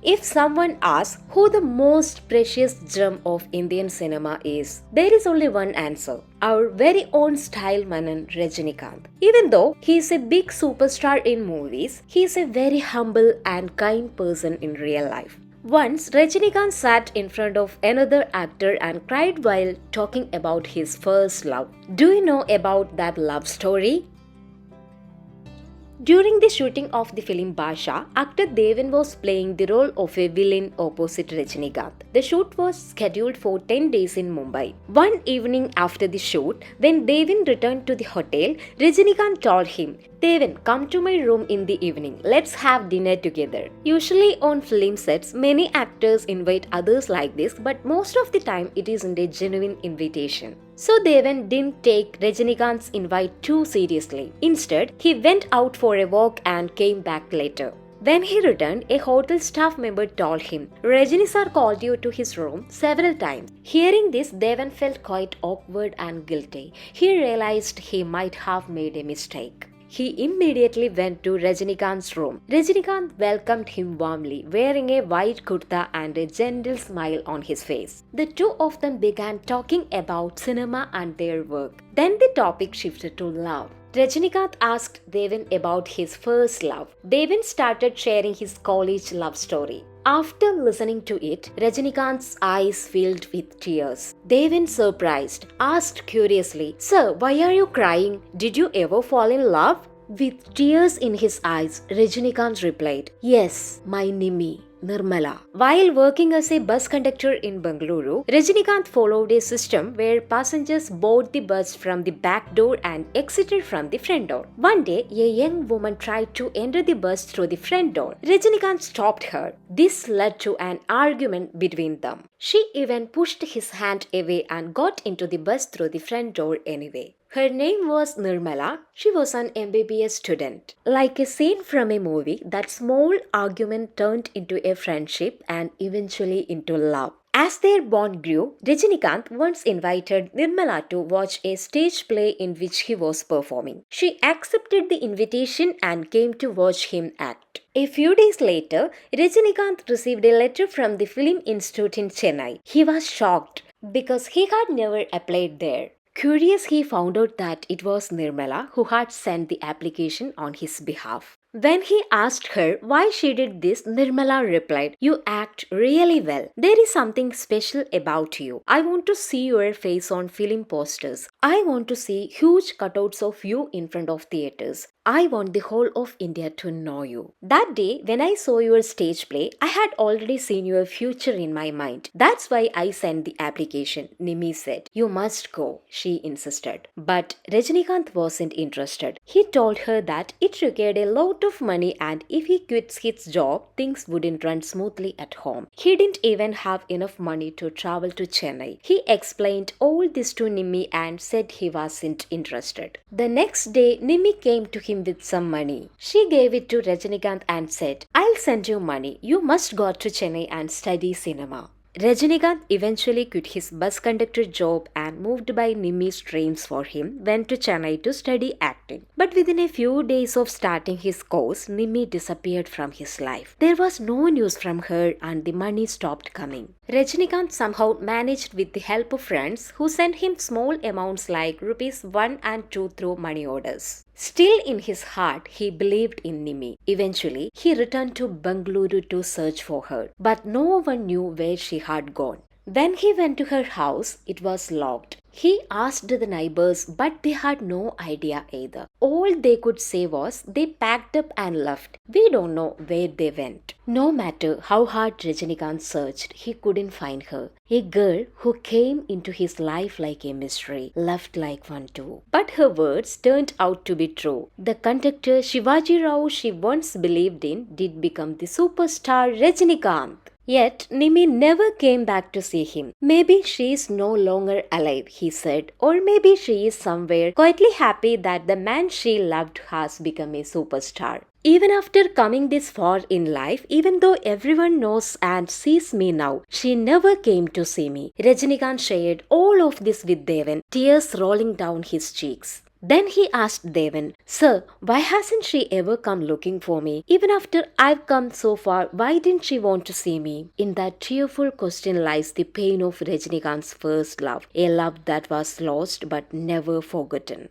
If someone asks who the most precious gem of Indian cinema is, there is only one answer. Our very own style manan Rajinikanth. Even though he is a big superstar in movies, he is a very humble and kind person in real life. Once, Rajinikanth sat in front of another actor and cried while talking about his first love. Do you know about that love story? During the shooting of the film Basha, actor Devan was playing the role of a villain opposite Rajinikanth. The shoot was scheduled for 10 days in Mumbai. One evening after the shoot, when Devan returned to the hotel, Rajinikanth told him, "Devan, come to my room in the evening. Let's have dinner together." Usually on film sets, many actors invite others like this, but most of the time it isn't a genuine invitation. So Devan didn't take Rajinikanth's invite too seriously. Instead, he went out for a walk and came back later. When he returned, a hotel staff member told him, "Rajini sir called you to his room several times." Hearing this, Devan felt quite awkward and guilty. He realized he might have made a mistake. He immediately went to Rajinikanth's room. Rajinikanth welcomed him warmly, wearing a white kurta and a gentle smile on his face. The two of them began talking about cinema and their work. Then the topic shifted to love. Rajinikanth asked Devan about his first love. Devan started sharing his college love story. After listening to it, Rajinikanth's eyes filled with tears. Devan, surprised, asked curiously, "Sir, why are you crying? Did you ever fall in love?" With tears in his eyes, Rajinikanth replied, "Yes, my Nimmi, Nirmala." While working as a bus conductor in Bengaluru, Rajinikanth followed a system where passengers board the bus from the back door and exited from the front door. One day, a young woman tried to enter the bus through the front door. Rajinikanth stopped her. This led to an argument between them. She even pushed his hand away and got into the bus through the front door anyway. Her name was Nirmala. She was an MBBS student. Like a scene from a movie, that small argument turned into a friendship and eventually into love. As their bond grew, Rajinikanth once invited Nirmala to watch a stage play in which he was performing. She accepted the invitation and came to watch him act. A few days later, Rajinikanth received a letter from the Film Institute in Chennai. He was shocked because he had never applied there. Curious, he found out that it was Nirmala who had sent the application on his behalf. When he asked her why she did this, Nirmala replied, "You act really well. There is something special about you. I want to see your face on film posters. I want to see huge cutouts of you in front of theatres. I want the whole of India to know you." That day, when I saw your stage play, I had already seen your future in my mind. That's why I sent the application, Nimmi said. "You must go," she insisted. But Rajinikanth wasn't interested. He told her that it required a lot of money and if he quits his job, things wouldn't run smoothly at home. He didn't even have enough money to travel to Chennai. He explained all this to Nimmi and said he wasn't interested. The next day, Nimmi came to him with some money. She gave it to Rajinikanth and said, "I'll send you money. You must go to Chennai and study cinema." Rajinikanth eventually quit his bus conductor job and moved by Nimmi's dreams for him, went to Chennai to study acting. But within a few days of starting his course, Nimmi disappeared from his life. There was no news from her and the money stopped coming. Rajinikanth somehow managed with the help of friends who sent him small amounts like rupees 1 and 2 through money orders. Still in his heart, he believed in Nimmi. Eventually, he returned to Bengaluru to search for her, but no one knew where she had gone. When he went to her house, it was locked. He asked the neighbors, but they had no idea either. All they could say was they packed up and left. We don't know where they went. No matter how hard Rajinikanth searched, he couldn't find her. A girl who came into his life like a mystery, left like one too. But her words turned out to be true. The conductor Shivaji Rao she once believed in did become the superstar Rajinikanth. Yet, Nimmi never came back to see him. Maybe she is no longer alive, he said, or maybe she is somewhere quietly happy that the man she loved has become a superstar. Even after coming this far in life, even though everyone knows and sees me now, she never came to see me. Rajinikanth shared all of this with Devan, tears rolling down his cheeks. Then he asked Devan, Sir, why hasn't she ever come looking for me? Even after I've come so far, why didn't she want to see me? In that tearful question lies the pain of Rajinikanth's first love, a love that was lost but never forgotten.